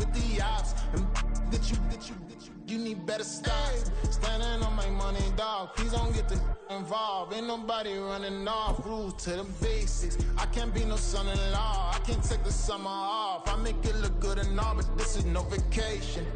with the ops. And you need better stocks. Standing on my money, dog. Please don't get the involved. Ain't nobody running off. Rules to the basics. I can't be no son-in-law. I can't take the summer off. I make it look good and all, but this is no vacation.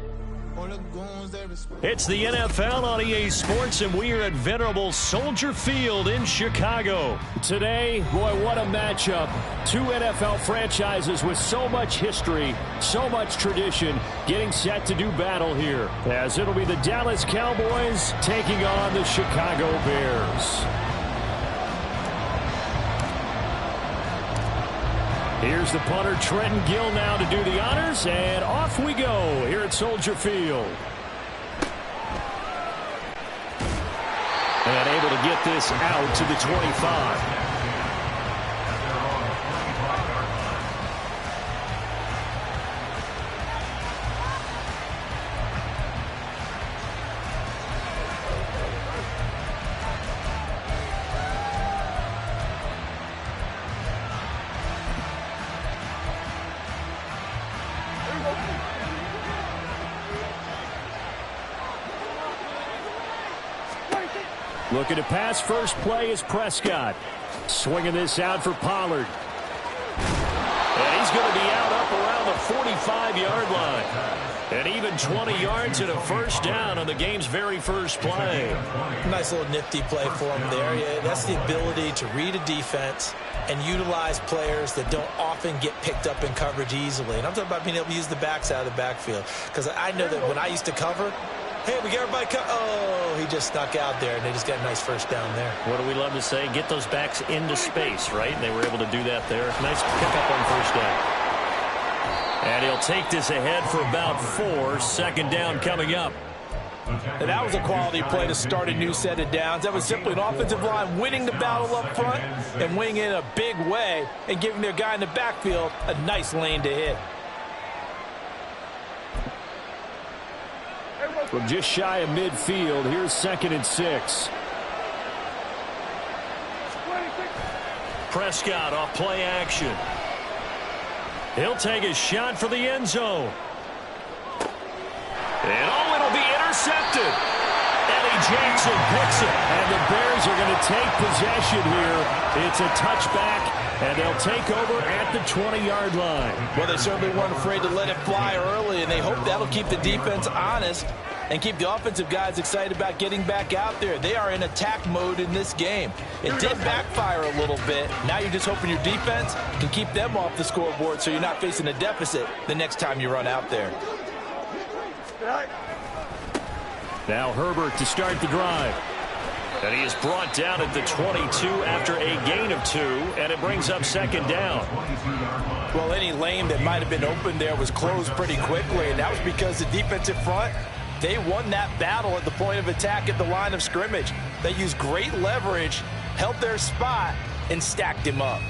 It's the NFL on EA Sports, and we are at venerable Soldier Field in Chicago. Today, boy, what a matchup. Two NFL franchises with so much history, so much tradition, getting set to do battle here, as it'll be the Dallas Cowboys taking on the Chicago Bears. Here's the punter, Trenton Gill, now to do the honors, and off we go here at Soldier Field. And able to get this out to the 25. Looking to pass, first play is Prescott. Swinging this out for Pollard. And he's going to be out up around the 45-yard line. And even 20 yards and a first down on the game's very first play. Nice little nifty play for him there. Yeah, that's the ability to read a defense and utilize players that don't often get picked up in coverage easily. And I'm talking about being able to use the backs out of the backfield. Because I know that when I used to cover, hey, we got everybody oh, he just snuck out there, and they just got a nice first down there. What do we love to say? Get those backs into space, right? And they were able to do that there. Nice pickup on first down. And he'll take this ahead for about 4. Second down coming up. And that was a quality play to start a new set of downs. That was simply an offensive line winning the battle up front and winning in a big way and giving their guy in the backfield a nice lane to hit. From just shy of midfield, here's 2nd and 6. Prescott off play action. He'll take a shot for the end zone. And oh, it'll be intercepted. Eddie Jackson picks it. And the Bears are going to take possession here. It's a touchback, and they'll take over at the 20-yard line. Well, they certainly weren't afraid to let it fly early, and they hope that'll keep the defense honest and keep the offensive guys excited about getting back out there. They are in attack mode in this game. It did backfire a little bit. Now you're just hoping your defense can keep them off the scoreboard so you're not facing a deficit the next time you run out there. Now Herbert to start the drive. And he is brought down at the 22 after a gain of 2, and it brings up 2nd down. Well, any lane that might have been open there was closed pretty quickly, and that was because the defensive front, they won that battle at the point of attack at the line of scrimmage. They used great leverage, held their spot, and stacked him up.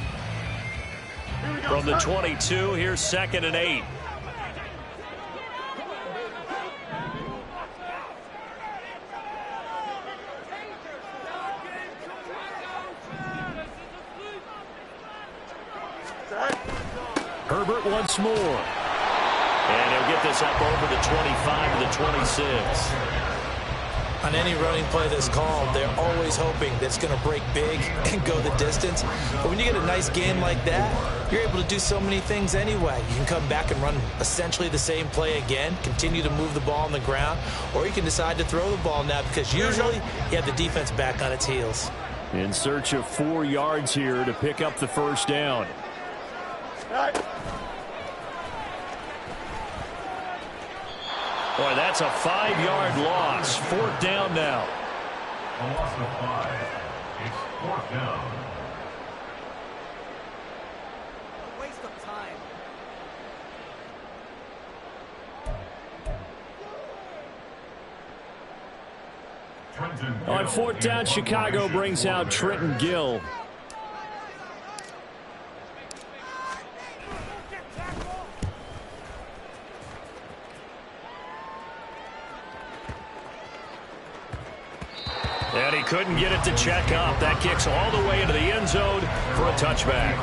From the 22, here's 2nd and 8. Herbert once more. And he'll get this up over the 25 to the 26. On any running play that's called, they're always hoping that it's going to break big and go the distance. But when you get a nice game like that, you're able to do so many things anyway. You can come back and run essentially the same play again, continue to move the ball on the ground, or you can decide to throw the ball now because usually you have the defense back on its heels. In search of 4 yards here to pick up the first down. Boy, that's a 5-yard loss. 4th down now. A loss of 5. It's 4th down. A waste of time. On 4th down, Chicago brings out Trenton Gill. And he couldn't get it to check up. That kicks all the way into the end zone for a touchback.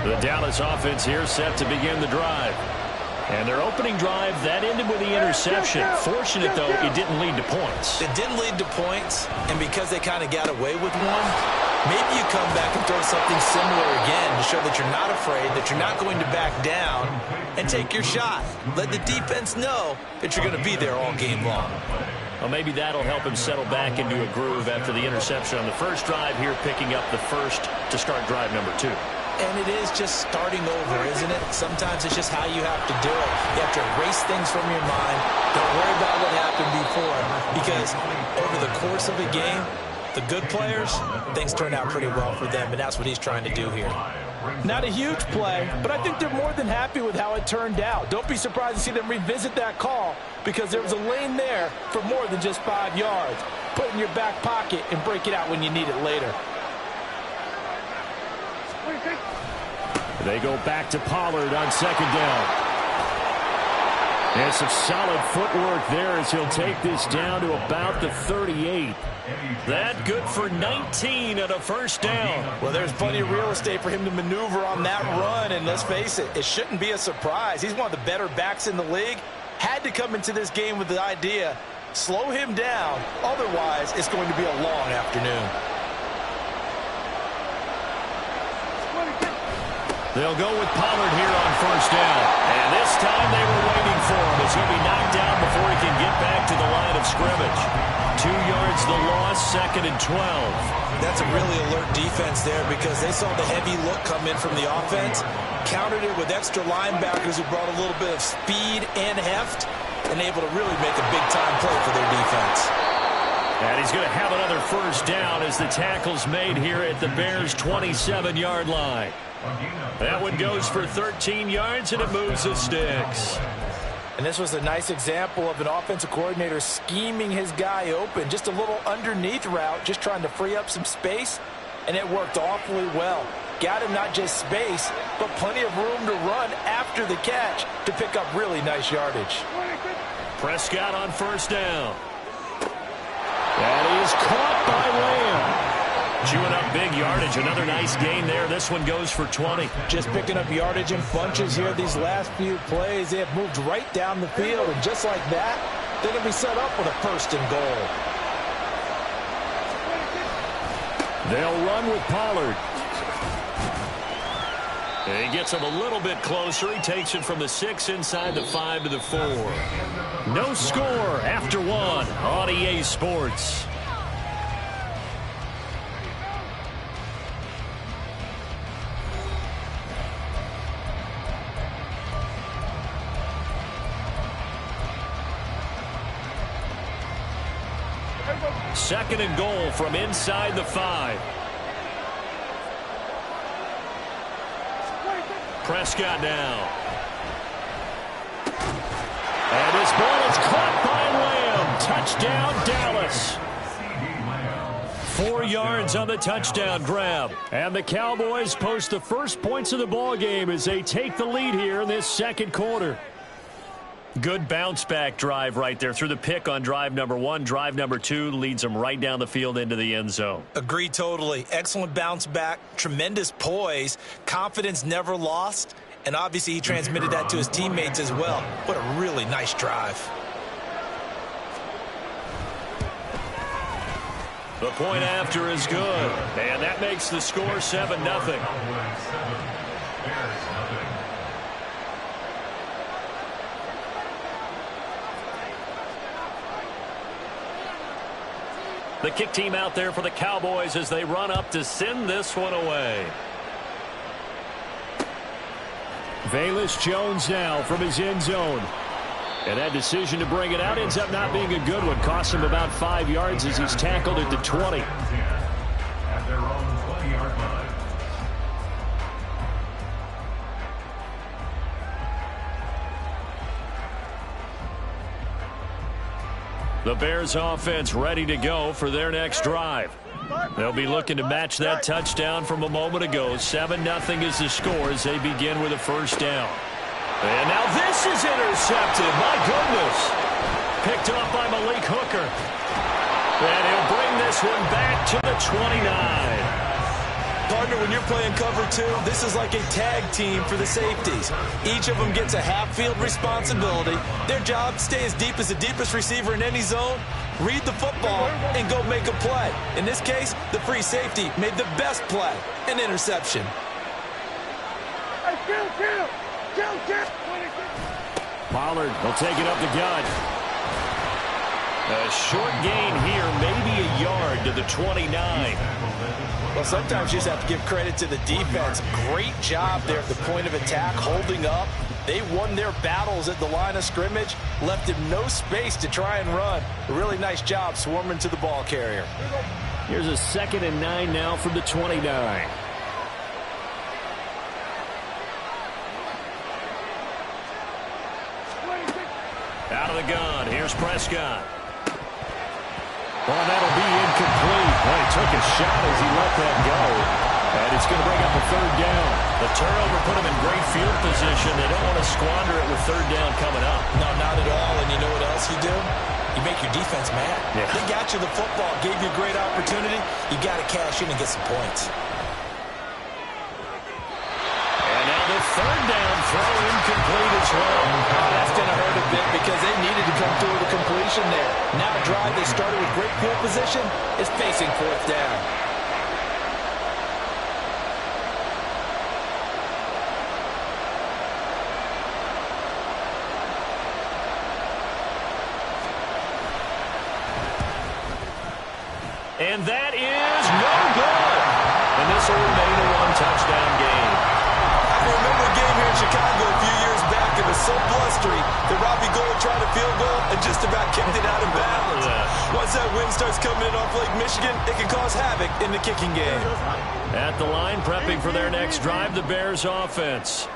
The Dallas offense here set to begin the drive. And their opening drive, that ended with the interception. Fortunate, though, it didn't lead to points. It didn't lead to points, and because they kind of got away with one, maybe you come back and throw something similar again to show that you're not afraid, that you're not going to back down, and take your shot. Let the defense know that you're going to be there all game long. Well, maybe that'll help him settle back into a groove after the interception on the first drive here, picking up the first to start drive number 2. And it is just starting over, isn't it? Sometimes it's just how you have to do it. You have to erase things from your mind. Don't worry about what happened before. Because over the course of a game, the good players, things turn out pretty well for them. And that's what he's trying to do here. Not a huge play, but I think they're more than happy with how it turned out. Don't be surprised to see them revisit that call because there was a lane there for more than just 5 yards. Put it in your back pocket and break it out when you need it later. They go back to Pollard on second down. And some solid footwork there as he'll take this down to about the 38. That good for 19 and a first down. Well, there's plenty of real estate for him to maneuver on that run, and let's face it, it shouldn't be a surprise. He's one of the better backs in the league. Had to come into this game with the idea, slow him down, otherwise it's going to be a long afternoon. They'll go with Pollard here on first down. And this time they were waiting for him as he'll be knocked down before he can get back to the line of scrimmage. 2 yards the loss, 2nd and 12. That's a really alert defense there because they saw the heavy look come in from the offense, countered it with extra linebackers who brought a little bit of speed and heft, and able to really make a big-time play for their defense. And he's going to have another first down as the tackle's made here at the Bears' 27-yard line. That one goes for 13 yards, and it moves the sticks. And this was a nice example of an offensive coordinator scheming his guy open. Just a little underneath route, just trying to free up some space, and it worked awfully well. Got him not just space, but plenty of room to run after the catch to pick up really nice yardage. Prescott on first down. That is caught by Lamb. Chewing up big yardage. Another nice gain there. This one goes for 20. Just picking up yardage in bunches here these last few plays. They have moved right down the field, and just like that, they're going to be set up with a first and goal. They'll run with Pollard. And he gets him a little bit closer. He takes it from the 6 inside the 5 to the 4. No score after 1 on EA Sports. Second and goal from inside the 5. Prescott now. And his ball is caught by Lamb. Touchdown, Dallas. 4 yards on the touchdown grab. And the Cowboys post the first points of the ball game as they take the lead here in this second quarter. Good bounce-back drive right there through the pick on drive number 1. Drive number 2 leads them right down the field into the end zone. Agree totally. Excellent bounce back, tremendous poise, confidence never lost, and obviously he transmitted that to his teammates as well. What a really nice drive. The point after is good, and that makes the score 7-0. The kick team out there for the Cowboys as they run up to send this one away. Velus Jones now from his end zone. And that decision to bring it out ends up not being a good one. Costs him about 5 yards as he's tackled at the 20. At their own 20-yard line. The Bears offense ready to go for their next drive. They'll be looking to match that touchdown from a moment ago. 7-0 is the score as they begin with a first down. And now this is intercepted. My goodness. Picked up by Malik Hooker. And he'll bring this one back to the 29. Figure when you're playing cover 2, this is like a tag team for the safeties. Each of them gets a half-field responsibility. Their job, stay as deep as the deepest receiver in any zone, read the football, and go make a play. In this case, the free safety made the best play, an interception. Pollard will take it up the gut. A short gain here, maybe a yard to the 29. Well, sometimes you just have to give credit to the defense. Great job there at the point of attack, holding up. They won their battles at the line of scrimmage, left him no space to try and run. A really nice job swarming to the ball carrier. Here's a 2nd and 9 now from the 29. Out of the gun, here's Prescott. Well, that'll be incomplete. Well, he took a shot as he let that go. And it's going to bring up a 3rd down. The turnover put him in great field position. They don't want to squander it with 3rd down coming up. No, not at all. And you know what else you do? You make your defense mad. Yeah. They got you the football, gave you a great opportunity. You got to cash in and get some points. And now the 3rd down throw incomplete as well. Oh, that's going to hurt a bit because they needed to come through with a completion there. Now a drive they started with great field position is facing 4th down. And that is no good. And this will remain a 1-touchdown game. I remember a game here in Chicago a few years back. It was so blustery that Robbie Gould tried a field goal and just about kicked it out of bounds. Once that wind starts coming in off Lake Michigan, it can cause havoc in the kicking game. At the line, prepping for their next drive, the Bears offense.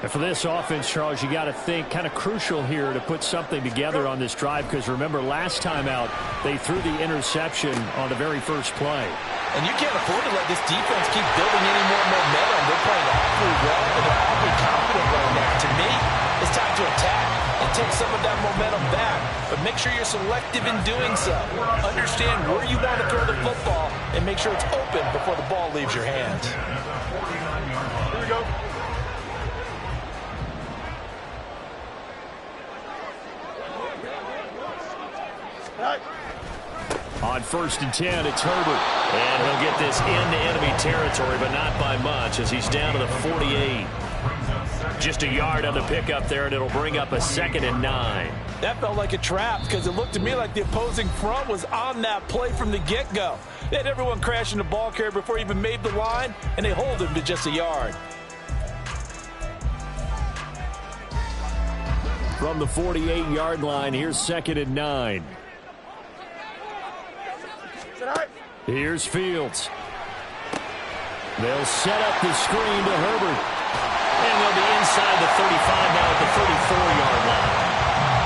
And for this offense, Charles, you got to think kind of crucial here to put something together on this drive, because remember last time out they threw the interception on the very first play. And you can't afford to let this defense keep building any more momentum. They're playing awfully well, and they're awfully confident right now. To me, it's time to attack and take some of that momentum back. But make sure you're selective in doing so. Understand where you want to throw the football and make sure it's open before the ball leaves your hands. Here we go. On 1st and 10, it's Herbert. And he'll get this into enemy territory, but not by much, as he's down to the 48. Just a yard on the pickup there, and it'll bring up a 2nd and 9. That felt like a trap because it looked to me like the opposing front was on that play from the get-go. They had everyone crashing the ball carrier before he even made the line, and they hold him to just a yard. From the 48-yard line, here's 2nd and 9. Here's Fields. They'll set up the screen to Herbert. And they'll be inside the 35 now at the 34-yard line.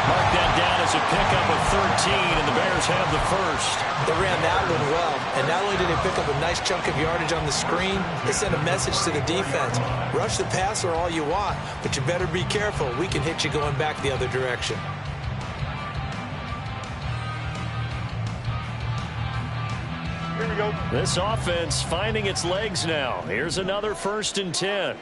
Mark that down as a pickup of 13, and the Bears have the first. They ran that one well, and not only did they pick up a nice chunk of yardage on the screen, they sent a message to the defense. Rush the passer all you want, but you better be careful. We can hit you going back the other direction. Here we go. This offense finding its legs now. Here's another 1st and 10.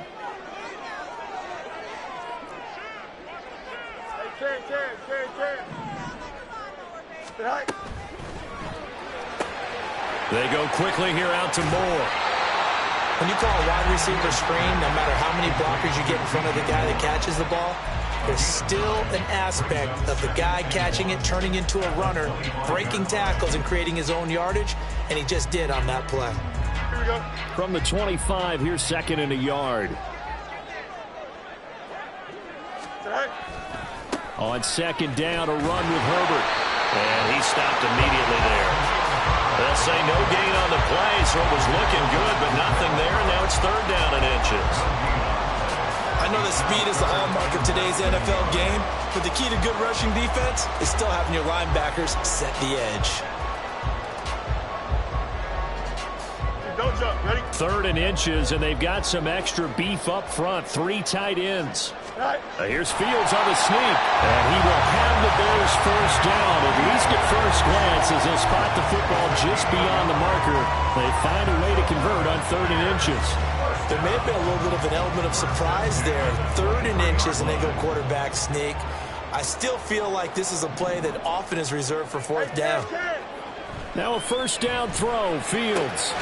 They go quickly here out to Moore. When you call a wide receiver screen, no matter how many blockers you get in front of the guy that catches the ball, there's still an aspect of the guy catching it, turning into a runner, breaking tackles and creating his own yardage, and he just did on that play. Here we go. From the 25, here's 2nd and a yard. On 2nd down, a run with Herbert. And he stopped immediately there. They'll say no gain on the play, so it was looking good, but nothing there, and now it's 3rd down and inches. I know that speed is the hallmark of today's NFL game, but the key to good rushing defense is still having your linebackers set the edge. Don't jump. Ready? 3rd and inches, and they've got some extra beef up front. 3 tight ends. Here's Fields on the sneak, and he will have the Bears first down, at least at first glance, as they'll spot the football just beyond the marker. They find a way to convert on 3rd and inches. There may have been a little bit of an element of surprise there. 3rd and inches, and they go quarterback sneak. I still feel like this is a play that often is reserved for 4th down. Now a first down throw. Fields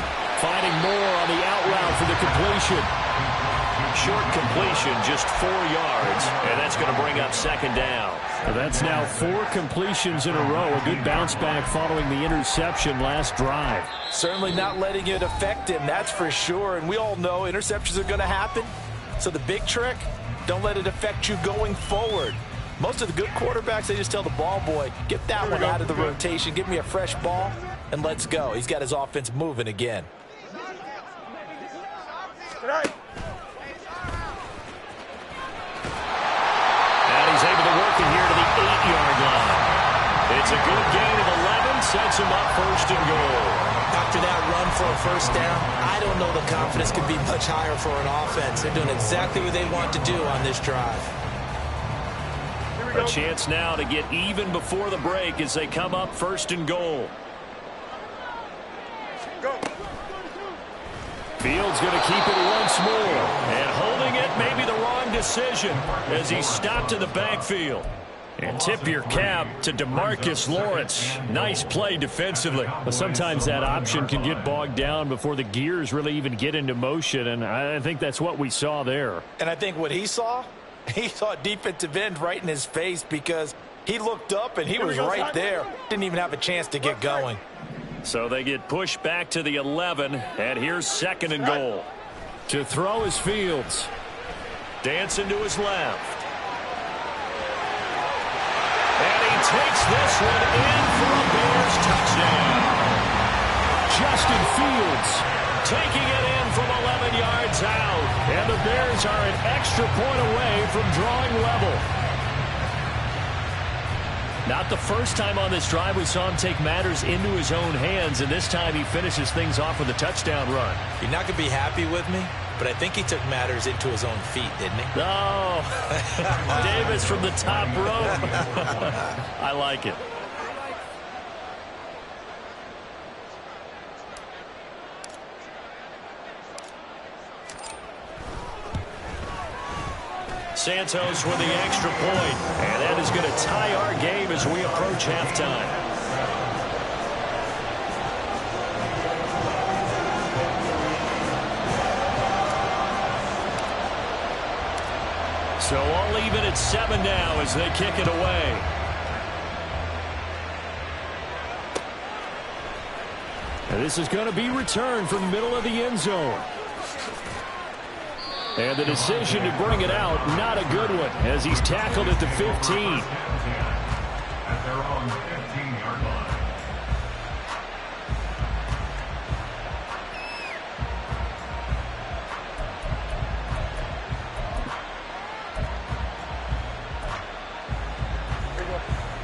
finding more on the out route for the completion. Short completion, just 4 yards, and that's going to bring up 2nd down. That's now 4 completions in a row. A good bounce back following the interception last drive. Certainly not letting it affect him, that's for sure. And we all know interceptions are going to happen. So the big trick, don't let it affect you going forward. Most of the good quarterbacks, they just tell the ball boy, get that one out of the rotation, give me a fresh ball, and let's go. He's got his offense moving again. And he's able to work it here to the 8-yard line. It's a good gain of 11, sets him up 1st and goal. After that run for a first down, I don't know the confidence could be much higher for an offense. They're doing exactly what they want to do on this drive. A chance now to get even before the break as they come up 1st and goal. Fields going to keep it once more. And holding it may be the wrong decision as he's stopped in the backfield. And tip your cap to DeMarcus Lawrence. Nice play defensively. But sometimes that option can get bogged down before the gears really even get into motion, and I think that's what we saw there. And I think what he saw defensive end right in his face because he looked up and he was right there. Didn't even have a chance to get going. So they get pushed back to the 11, and here's 2nd and goal. To throw is Fields. Dancing to his left. And he takes this one in for a Bears touchdown. Justin Fields taking it in from 11 yards out. And the Bears are an extra point away from drawing level. Not the first time on this drive we saw him take matters into his own hands, and this time he finishes things off with a touchdown run. You're not going to be happy with me, but I think he took matters into his own feet, didn't he? Oh, Davis from the top rope. I like it. Santos with the extra point, and that is going to tie our game as we approach halftime. So all even at 7 now as they kick it away. And this is going to be returned from the middle of the end zone. And the decision to bring it out, not a good one, as he's tackled at the 15. At their own 15-yard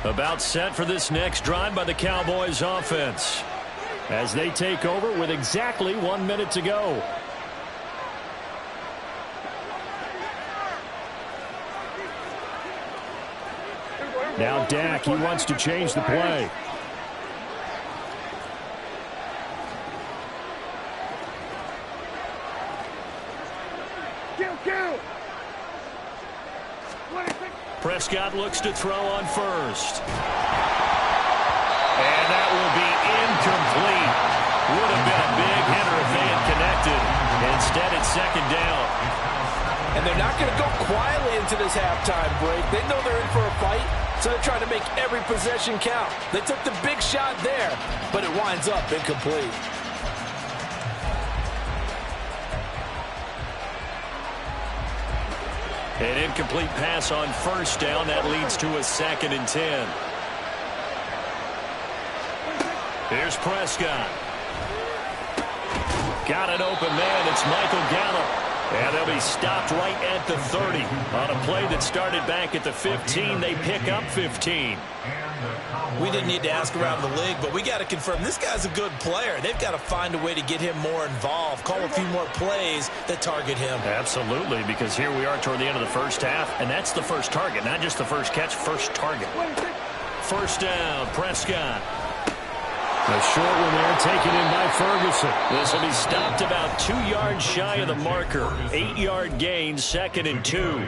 line. About set for this next drive by the Cowboys offense, as they take over with exactly 1 minute to go. Now Dak, he wants to change the play. Prescott looks to throw on first. And that will be incomplete. Would have been a big hitter if they had connected. Instead, it's 2nd down. And they're not going to go quietly into this halftime break. They know they're in for a fight, so they're trying to make every possession count. They took the big shot there, but it winds up incomplete. An incomplete pass on first down. That leads to a 2nd and 10. Here's Prescott. Got an open man. It's Michael Gallup. And they'll be stopped right at the 30. On a play that started back at the 15, they pick up 15. We didn't need to ask around the league, but we got to confirm this guy's a good player. They've got to find a way to get him more involved, call a few more plays that target him. Absolutely, because here we are toward the end of the first half, and that's the first target, not just the first catch, first target. First down, Prescott. A short one there, taken in by Ferguson. This will be stopped about 2 yards shy of the marker. 8-yard gain, 2nd and 2.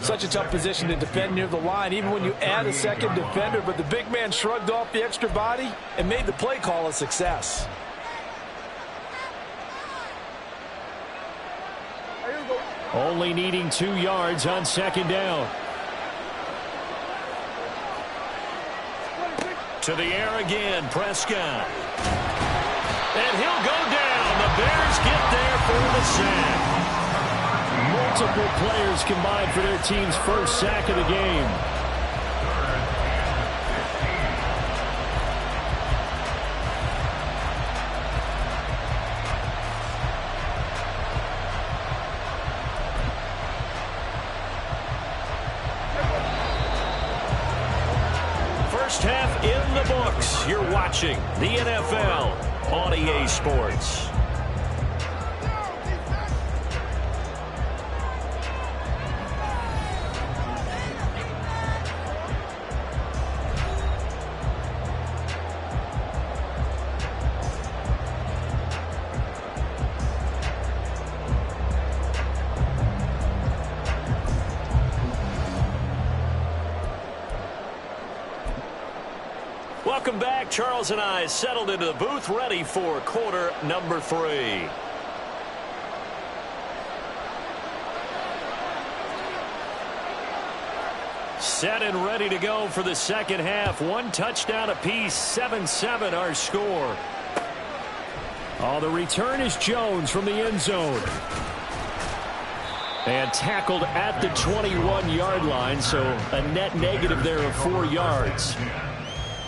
Such a tough position to defend near the line, even when you add a second defender, but the big man shrugged off the extra body and made the play call a success. Only needing 2 yards on 2nd down. To the air again, Prescott. And he'll go down. The Bears get there for the sack. Multiple players combined for their team's first sack of the game. First half in the books. You're watching the NFL on EA Sports. Welcome back. Charles and I settled into the booth, ready for quarter number 3. Set and ready to go for the second half. 1 touchdown apiece, 7-7 our score. Oh, the return is Jones from the end zone. And tackled at the 21-yard line, so a net negative there of 4 yards.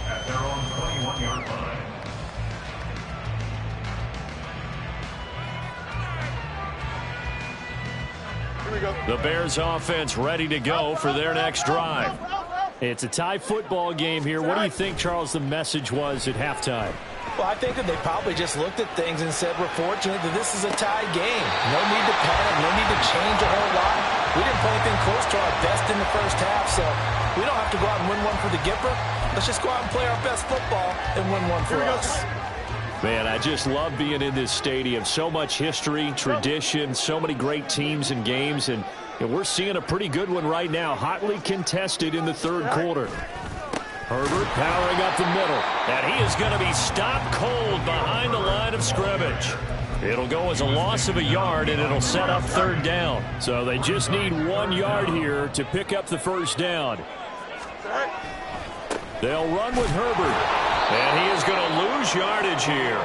At their own 21-yard line. Here we go. The Bears offense ready to go for their next drive. It's a tie football game here. What do you think, Charles, the message was at halftime? Well, I think that they probably just looked at things and said, we're fortunate that this is a tie game. No need to panic, no need to change a whole lot. We didn't play anything close to our best in the first half, so we don't have to go out and win one for the Gipper. Let's just go out and play our best football and win one for us. Man, I just love being in this stadium. So much history, tradition, so many great teams and games, and we're seeing a pretty good one right now, hotly contested in the third quarter. Herbert powering up the middle, and he is going to be stopped cold behind the line of scrimmage. It'll go as a loss of a yard, and it'll set up third down. So they just need 1 yard here to pick up the first down. They'll run with Herbert, and he is going to lose yardage here.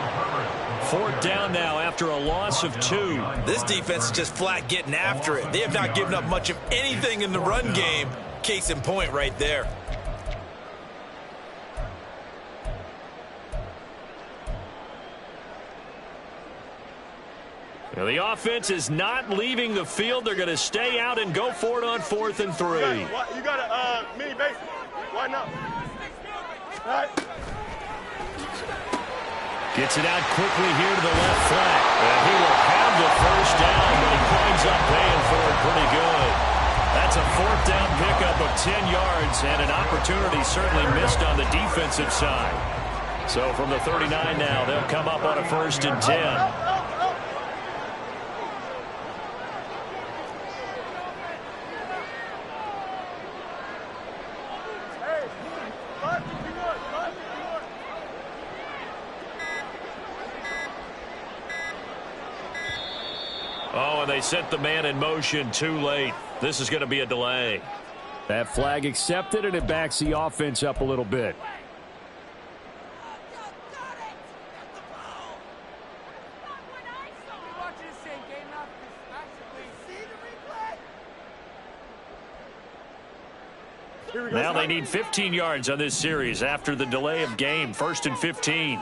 4th down now after a loss of 2. This defense is just flat getting after it. They have not given up much of anything in the run game. Case in point right there. Now, the offense is not leaving the field. They're going to stay out and go for it on 4th and 3. You got a mini base. Why not? All right. Gets it out quickly here to the left flank. And he will have the first down, but he winds up paying for it pretty good. That's a 4th down pickup of 10 yards and an opportunity certainly missed on the defensive side. So from the 39 now, they'll come up on a 1st and 10. Oh, and they set the man in motion too late. This is going to be a delay. That flag accepted, and it backs the offense up a little bit. Now they need 15 yards on this series after the delay of game. 1st and 15.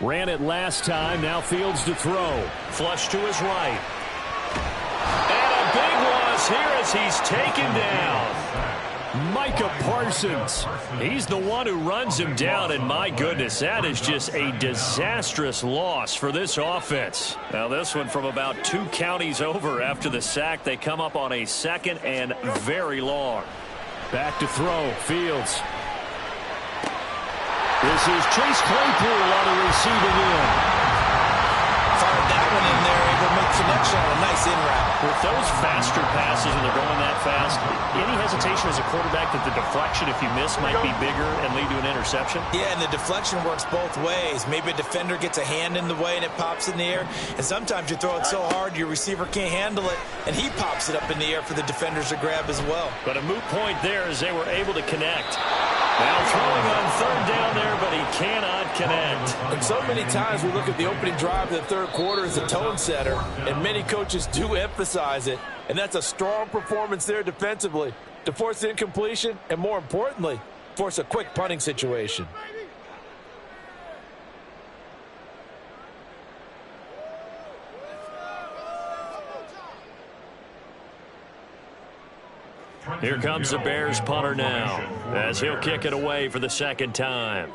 Ran it last time. Now Fields to throw. Flush to his right. And a big loss here as he's taken down. Micah Parsons. He's the one who runs him down, and my goodness, that is just a disastrous loss for this offense. Now this one from about 2 counties over after the sack. They come up on a 2nd and very long. Back to throw. Fields. This is Chase Claypool on the receiving end. Fired that one in there, able to make connection on a nice in route. With those faster passes and they're going that fast, any hesitation as a quarterback that the deflection, if you miss, might be bigger and lead to an interception? Yeah, and the deflection works both ways. Maybe a defender gets a hand in the way and it pops in the air, and sometimes you throw it so hard your receiver can't handle it, and he pops it up in the air for the defenders to grab as well. But a moot point there as they were able to connect. Now throwing on 3rd down there, but he cannot connect. And so many times we look at the opening drive of the 3rd quarter as a tone setter, and many coaches do emphasize it. And that's a strong performance there defensively to force incompletion and, more importantly, force a quick punting situation. Here comes the Bears punter now as he'll kick it away for the 2nd time.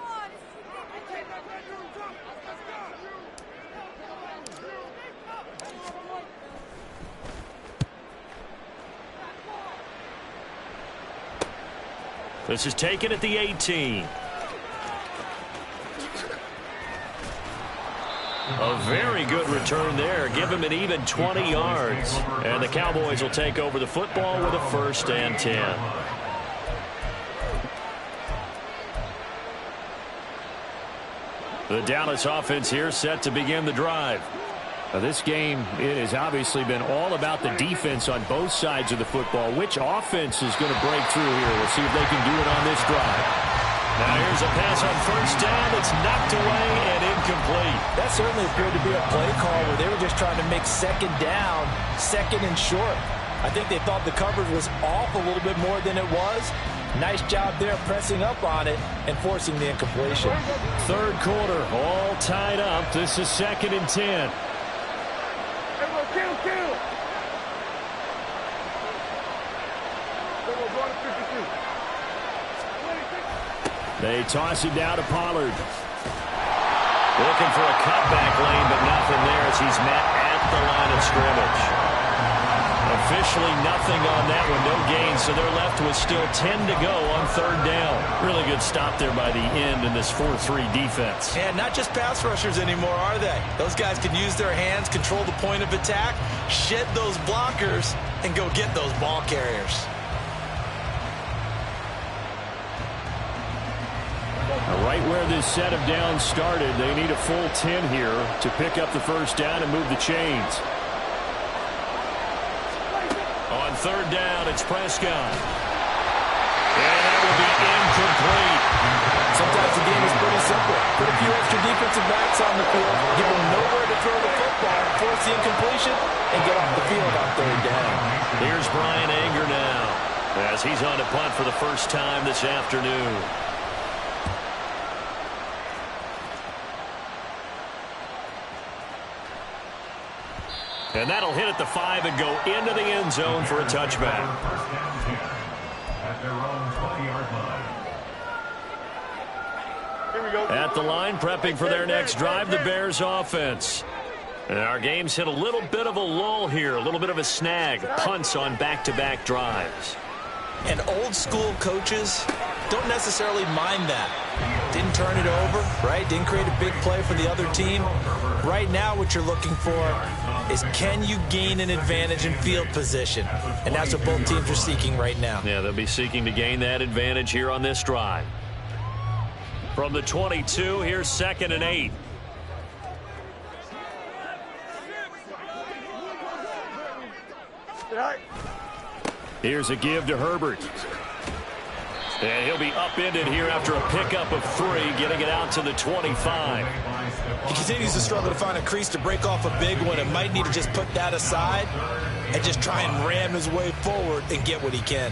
This is taken at the 18. A very good return there. Give him an even 20 yards. And the Cowboys will take over the football with a 1st and 10. The Dallas offense here set to begin the drive. Now this game, it has obviously been all about the defense on both sides of the football. Which offense is going to break through here? We'll see if they can do it on this drive. Now here's a pass on 1st down that's knocked away and incomplete. That certainly appeared to be a play call where they were just trying to make 2nd down, 2nd and short. I think they thought the coverage was off a little bit more than it was. Nice job there pressing up on it and forcing the incompletion. 3rd quarter, all tied up. This is 2nd and 10. They toss him down to Pollard. Looking for a cutback lane, but nothing there as he's met at the line of scrimmage. Officially nothing on that one, no gain, so they're left with still 10 to go on 3rd down. Really good stop there by the end in this 4-3 defense. And not just pass rushers anymore, are they? Those guys can use their hands, control the point of attack, shed those blockers, and go get those ball carriers. Right where this set of downs started, they need a full 10 here to pick up the 1st down and move the chains. On 3rd down, it's Prescott. And that will be incomplete. Sometimes the game is pretty simple. Put a few extra defensive backs on the field, give them nowhere to throw the football, force the incompletion, and get off the field on 3rd down. Here's Brian Anger now as he's on to punt for the 1st time this afternoon. And that'll hit at the 5 and go into the end zone for a touchback. At their own 20-yard line. At the line, prepping for their next drive, the Bears offense. And our game's hit a little bit of a lull here, a little bit of a snag. Punts on back-to-back drives. And old-school coaches don't necessarily mind that. Didn't turn it over, right? Didn't create a big play for the other team. Right now what you're looking for is can you gain an advantage in field position? And that's what both teams are seeking right now. Yeah, they'll be seeking to gain that advantage here on this drive. From the 22, here's 2nd and 8. Here's a give to Herbert. And he'll be upended here after a pickup of 3, getting it out to the 25. He continues to struggle to find a crease to break off a big one and might need to just put that aside and just try and ram his way forward and get what he can.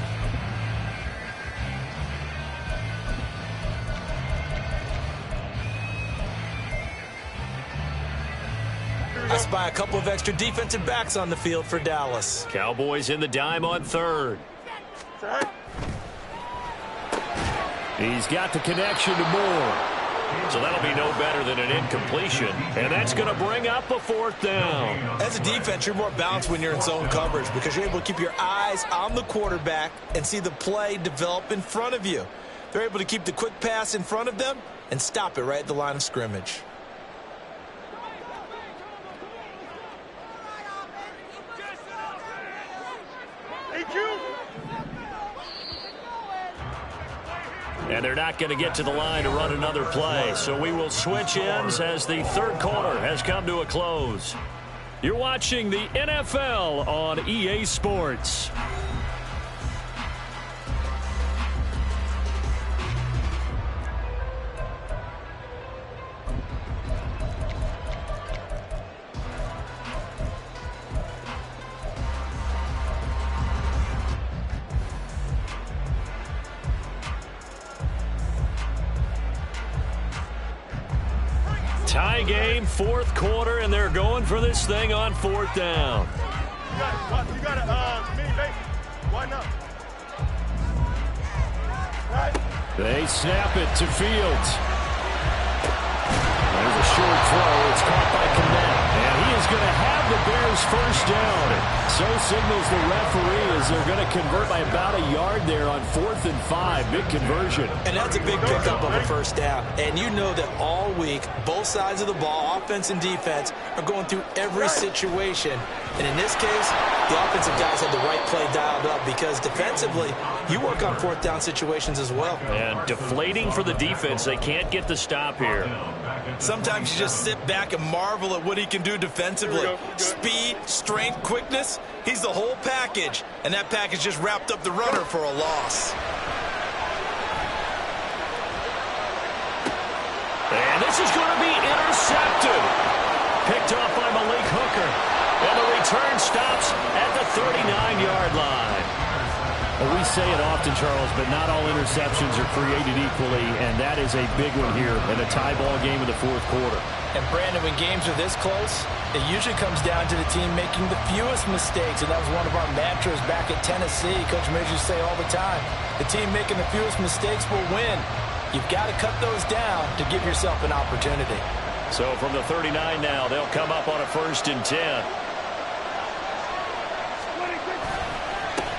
I spy a couple of extra defensive backs on the field for Dallas. Cowboys in the dime on third. He's got the connection to Moore. So that'll be no better than an incompletion. And that's going to bring up a fourth down. As a defense, you're more balanced when you're in zone coverage because you're able to keep your eyes on the quarterback and see the play develop in front of you. They're able to keep the quick pass in front of them and stop it right at the line of scrimmage. And they're not going to get to the line to run another play. So we will switch ends as the third quarter has come to a close. You're watching the NFL on EA Sports. Tie game, fourth quarter, and they're going for this thing on fourth down. You got a mini base. Why not? They snap it to Fields. There's a short throw. It's caught by Kmet. And he is going to have the Bears first down. So signals the referee as they're going to convert by about a yard there on 4th and 5. Big conversion. And that's a big pickup of a first down. And you know that all week, both sides of the ball, offense and defense, are going through every situation. And in this case, the offensive guys had the right play dialed up because defensively, you work on fourth down situations as well. And deflating for the defense. They can't get the stop here. Sometimes you just sit back and marvel at what he can do defensively. Speed, strength, quickness, he's the whole package. And that package just wrapped up the runner for a loss. And this is going to be intercepted. Picked off by Malik Hooker. And the return stops at the 39-yard line. Well, we say it often, Charles, but not all interceptions are created equally, and that is a big one here in a tie ball game in the fourth quarter. And, Brandon, when games are this close, it usually comes down to the team making the fewest mistakes, and that was one of our mantras back at Tennessee. Coach Mears used to say all the time, the team making the fewest mistakes will win. You've got to cut those down to give yourself an opportunity. So from the 39 now, they'll come up on a 1st and 10.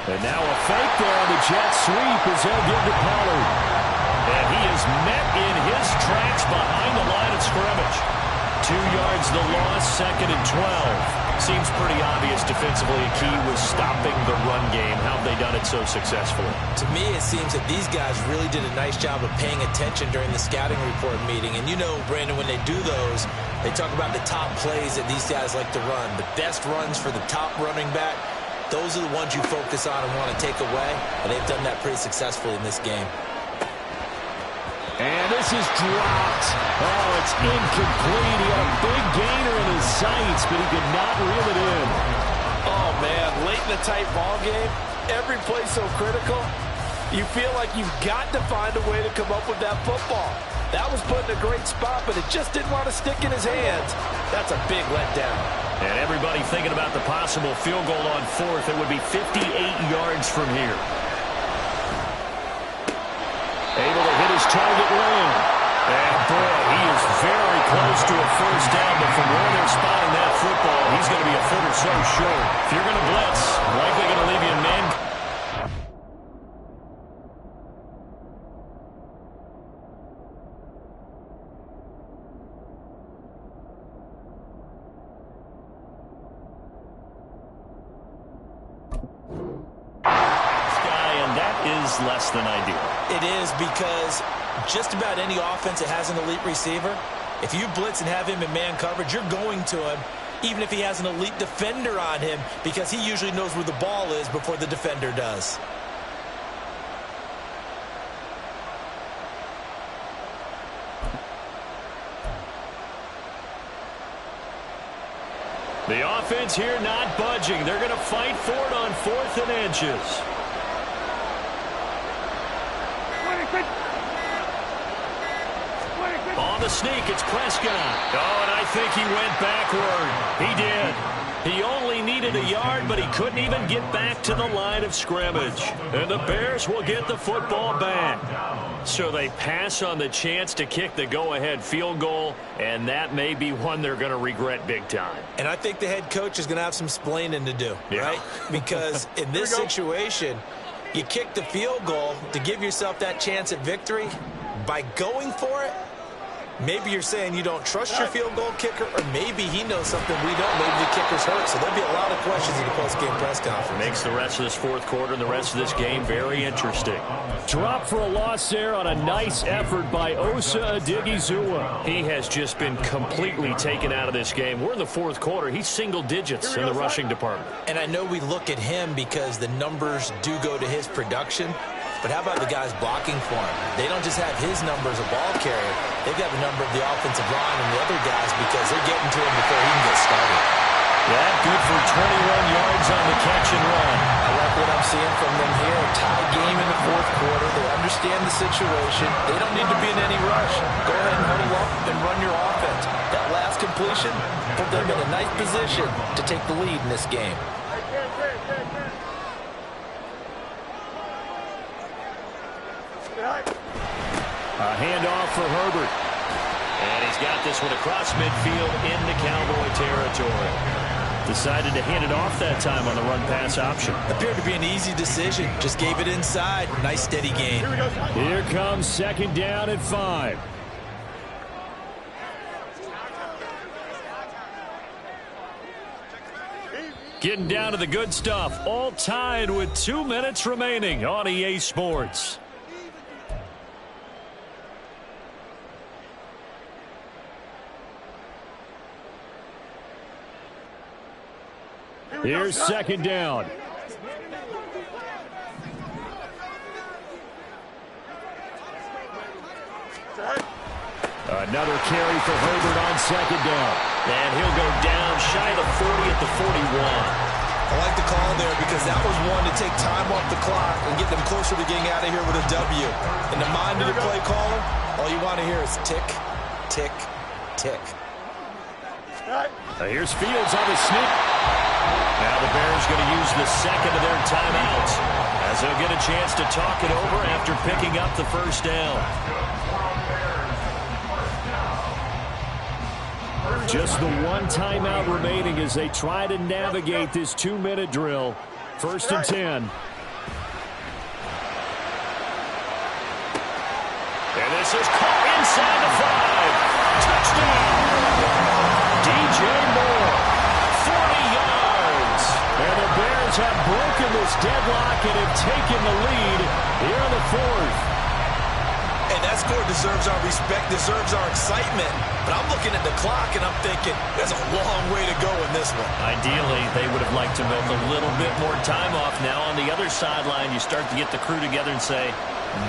And now a fake there on the jet sweep as they'll give to Pollard. And he is met in his tracks behind the line of scrimmage. 2 yards the loss, 2nd and 12. Seems pretty obvious defensively a key was stopping the run game. How have they done it so successfully? To me, it seems that these guys really did a nice job of paying attention during the scouting report meeting. And you know, Brandon, when they do those, they talk about the top plays that these guys like to run. The best runs for the top running back. Those are the ones you focus on and want to take away, and they've done that pretty successfully in this game. And this is dropped. Oh, it's incomplete. He had a big gainer in his sights, but he could not reel it in. Oh, man, late in the tight ball game, every play so critical, you feel like you've got to find a way to come up with that football. That was put in a great spot, but it just didn't want to stick in his hands. That's a big letdown. And everybody thinking about the possible field goal on 4th. It would be 58 yards from here. Able to hit his target rim. And boy, he is very close to a first down, but from where they're spotting that football, he's going to be a foot or so short. If you're going to blitz, likely going to leave you in man. Less than ideal. It is because just about any offense that has an elite receiver, if you blitz and have him in man coverage, you're going to him, even if he has an elite defender on him, because he usually knows where the ball is before the defender does. The offense here not budging. They're going to fight for it on 4th and inches. On the sneak. It's Prescott. Oh, and I think he went backward. He did. He only needed a yard, but he couldn't even get back to the line of scrimmage. And the Bears will get the football back. So they pass on the chance to kick the go-ahead field goal, and that may be one they're going to regret big time. And I think the head coach is going to have some splaining to do, right? Because in this situation, you kick the field goal to give yourself that chance at victory. By going for it, maybe you're saying you don't trust your field goal kicker, or maybe he knows something we don't. Maybe the kicker's hurt. So there'll be a lot of questions in the post-game press conference. Makes the rest of this fourth quarter and the rest of this game very interesting. Drop for a loss there on a nice effort by Osa Odighizuwa. He has just been completely taken out of this game. We're in the fourth quarter. He's single digits in the rushing department. And I know we look at him because the numbers do go to his production. But how about the guys blocking for him? They don't just have his number as a ball carrier. They've got the number of the offensive line and the other guys because they're getting to him before he can get started. Yeah, good for 21 yards on the catch and run. I like what I'm seeing from them here. A tie game in the fourth quarter. They understand the situation. They don't need to be in any rush. Go ahead and huddle up and run your offense. That last completion put them in a nice position to take the lead in this game. A handoff for Herbert. And he's got this one across midfield into Cowboy territory. Decided to hand it off that time on the run-pass option. Appeared to be an easy decision. Just gave it inside. Nice steady gain. Here comes second down at 5. Getting down to the good stuff. All tied with 2 minutes remaining on EA Sports. Here's second down. Another carry for Herbert on second down. And he'll go down shy of the 40 at the 41. I like the call there because that was one to take time off the clock and get them closer to getting out of here with a W. In the mind of the play caller, all you want to hear is tick, tick, tick. Here's Fields on the sneak. Now the Bears going to use the second of their timeouts as they'll get a chance to talk it over after picking up the first down. Just the one timeout remaining as they try to navigate this 2-minute drill. First and 10. And this is caught inside the 5. Touchdown! DJ Moore, 40 yards. And the Bears have broken this deadlock and have taken the lead here in the fourth. And that score deserves our respect, deserves our excitement. But I'm looking at the clock and I'm thinking, there's a long way to go in this one. Ideally, they would have liked to milk a little bit more time off. Now on the other sideline, you start to get the crew together and say,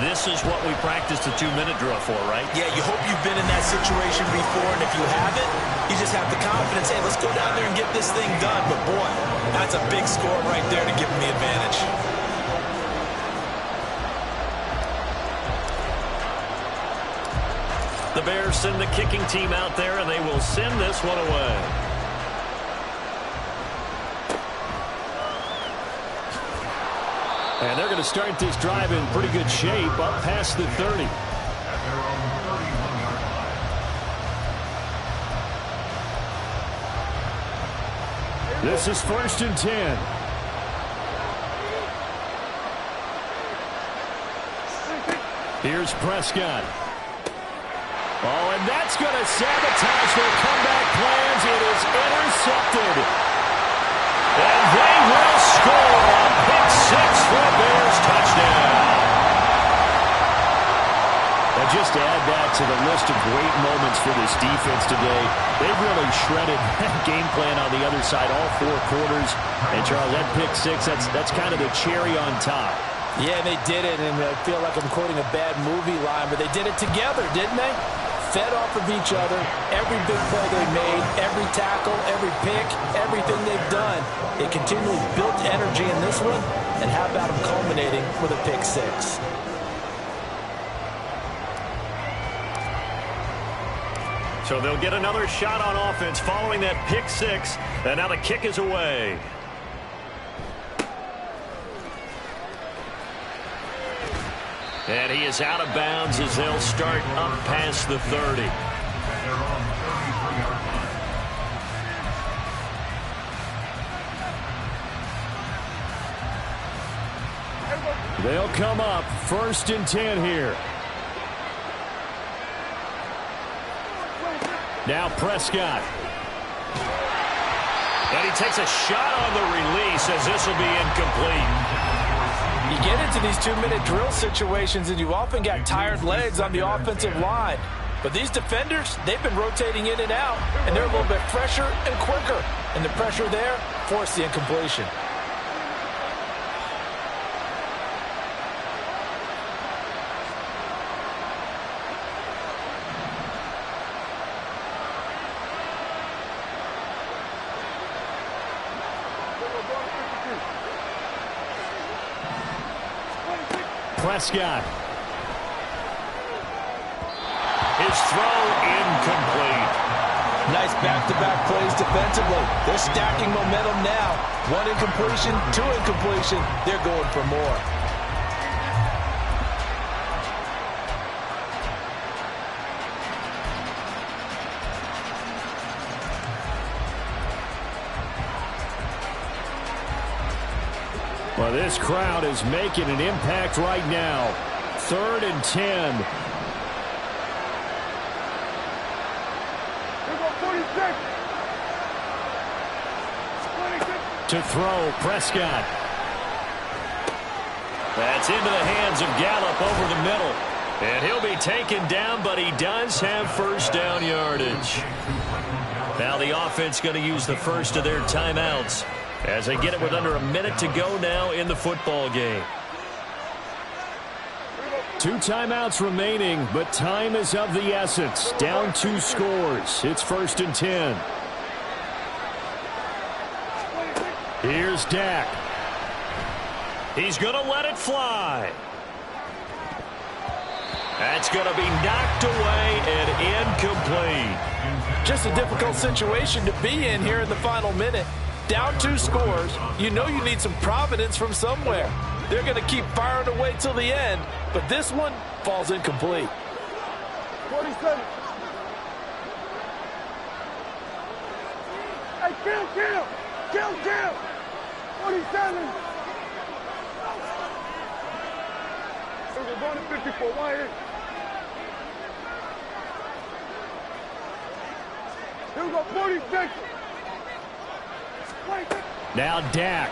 this is what we practiced the 2-minute drill for, right? Yeah, you hope you've been in that situation before, and if you haven't, you just have the confidence, hey, let's go down there and get this thing done. But boy, that's a big score right there to give them the advantage. The Bears send the kicking team out there, and they will send this one away. And they're going to start this drive in pretty good shape, up past the 30. This is first and 10. Here's Prescott. Oh, and that's going to sabotage their comeback plans. It is intercepted. And they will score a pick 6 for a Bears touchdown. And just to add that to the list of great moments for this defense today, they've really shredded that game plan on the other side all 4 quarters. And, Charles, that pick 6, that's kind of the cherry on top. Yeah, they did it, and I feel like I'm quoting a bad movie line, but they did it together, didn't they? Fed off of each other, every big play they made, every tackle, every pick, everything they've done. They continually built energy in this one, and how about them culminating with a pick 6? So they'll get another shot on offense following that pick six. And now the kick is away. And he is out of bounds as they'll start up past the 30. They'll come up 1st and 10 here. Now Prescott. And he takes a shot on the release as this will be incomplete. You get into these 2-minute drill situations and you often got tired legs on the offensive line. But these defenders, they've been rotating in and out, and they're a little bit fresher and quicker. And the pressure there forced the incompletion. Prescott. His throw incomplete. Nice back-to-back plays defensively. They're stacking momentum now. 1 incompletion, 2 incompletion. They're going for more. Well, this crowd is making an impact right now. 3rd and 10. To throw, Prescott. That's into the hands of Gallup over the middle. And he'll be taken down, but he does have first down yardage. Now the offense going to use the first of their timeouts as they get it with under a minute to go now in the football game. 2 timeouts remaining, but time is of the essence. Down 2 scores. It's 1st and 10. Here's Dak. He's going to let it fly. That's going to be knocked away and incomplete. Just a difficult situation to be in here in the final minute. Down 2 scores. You know you need some providence from somewhere. They're going to keep firing away till the end, but this one falls incomplete. 47. Hey, kill. 47. We're going to 54. 1 here. Here we go, 46. Now Dak.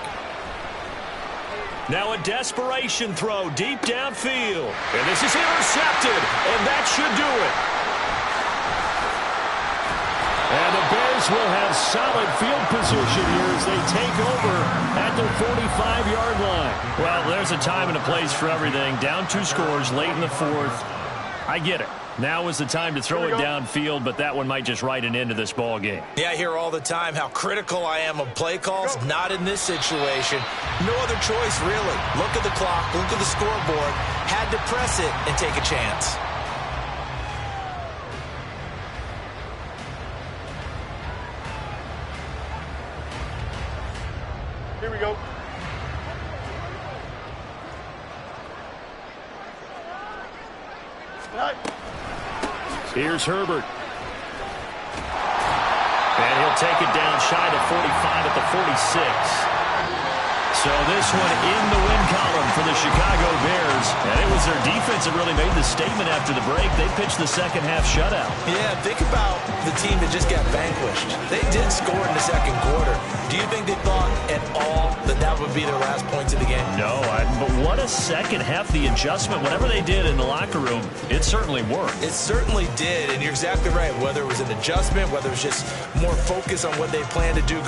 Now a desperation throw deep downfield. And this is intercepted, and that should do it. And the Bears will have solid field position here as they take over at their 45-yard line. Well, there's a time and a place for everything. Down 2 scores late in the 4th. I get it. Now is the time to throw it downfield, but that one might just write an end to this ball game. Yeah, I hear all the time how critical I am of play calls. Not in this situation. No other choice, really. Look at the clock, look at the scoreboard. Had to press it and take a chance. Here we go. Here's Herbert. And he'll take it down shy to 45 at the 46. So this one in the win column for the Chicago Bears. And it was their defense that really made the statement after the break. They pitched the second half shutout. Yeah, think about the team that just got vanquished. They did score in the second quarter. Do you think they thought at all that that would be their last points of the game? No, but what a second half. The adjustment, whatever they did in the locker room, it certainly worked. It certainly did, and you're exactly right. Whether it was an adjustment, whether it was just more focus on what they planned to do